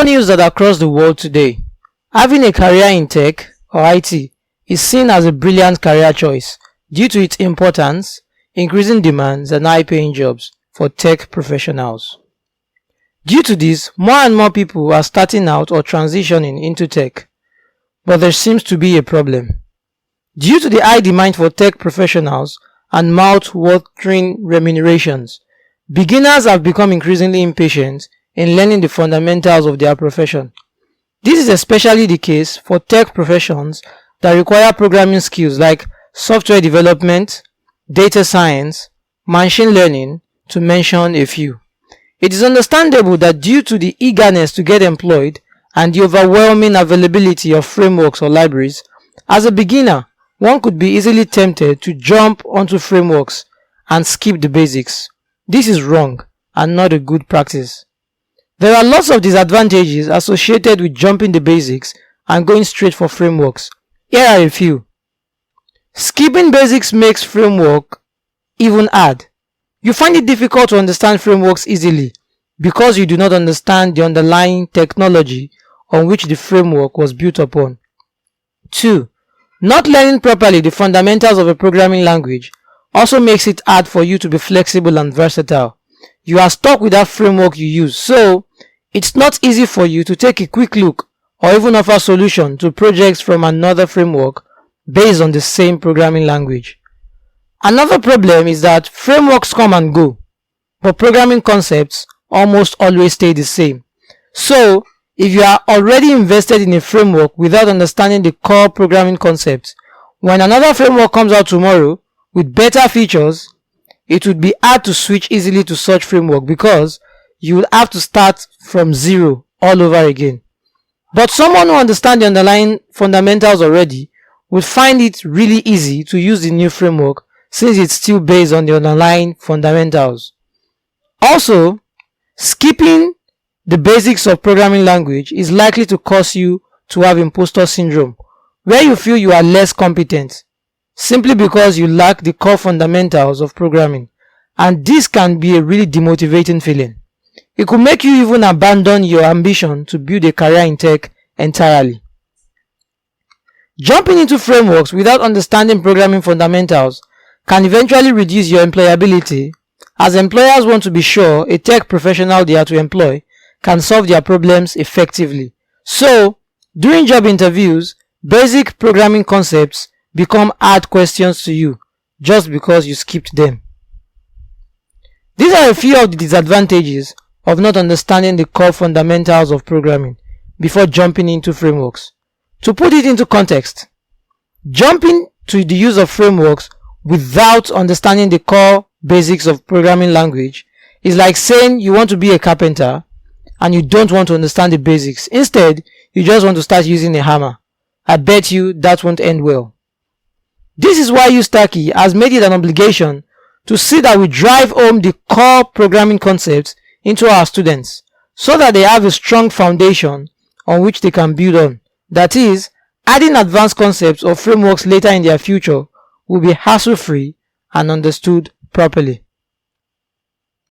news that across the world today, having a career in tech or IT is seen as a brilliant career choice due to its importance, increasing demands and high-paying jobs for tech professionals. Due to this, more and more people are starting out or transitioning into tech, but there seems to be a problem. Due to the high demand for tech professionals and mouth-watering remunerations, beginners have become increasingly impatient in learning the fundamentals of their profession. This is especially the case for tech professions that require programming skills like software development, data science, machine learning, to mention a few. It is understandable that due to the eagerness to get employed and the overwhelming availability of frameworks or libraries, as a beginner, one could be easily tempted to jump onto frameworks and skip the basics. This is wrong and not a good practice. There are lots of disadvantages associated with jumping the basics and going straight for frameworks. Here are a few. Skipping basics makes framework even hard. You find it difficult to understand frameworks easily because you do not understand the underlying technology on which the framework was built upon. 2. Not learning properly the fundamentals of a programming language also makes it hard for you to be flexible and versatile. You are stuck with that framework you use, so it's not easy for you to take a quick look or even offer solution to projects from another framework based on the same programming language. Another problem is that frameworks come and go, but programming concepts almost always stay the same. So, if you are already invested in a framework without understanding the core programming concepts, when another framework comes out tomorrow with better features, it would be hard to switch easily to such framework because you will have to start from zero all over again. But someone who understands the underlying fundamentals already would find it really easy to use the new framework since it's still based on the underlying fundamentals. Also, skipping the basics of programming language is likely to cause you to have imposter syndrome, where you feel you are less competent simply because you lack the core fundamentals of programming, and this can be a really demotivating feeling. It could make you even abandon your ambition to build a career in tech entirely. Jumping into frameworks without understanding programming fundamentals can eventually reduce your employability, as employers want to be sure a tech professional they are to employ can solve their problems effectively. So, during job interviews, basic programming concepts become hard questions to you just because you skipped them. These are a few of the disadvantages of not understanding the core fundamentals of programming before jumping into frameworks. To put it into context, jumping to the use of frameworks without understanding the core basics of programming language is like saying you want to be a carpenter and you don't want to understand the basics. Instead, you just want to start using a hammer. I bet you that won't end well. This is why Ustaki has made it an obligation to see that we drive home the core programming concepts into our students so that they have a strong foundation on which they can build on. That is, adding advanced concepts or frameworks later in their future will be hassle-free and understood properly.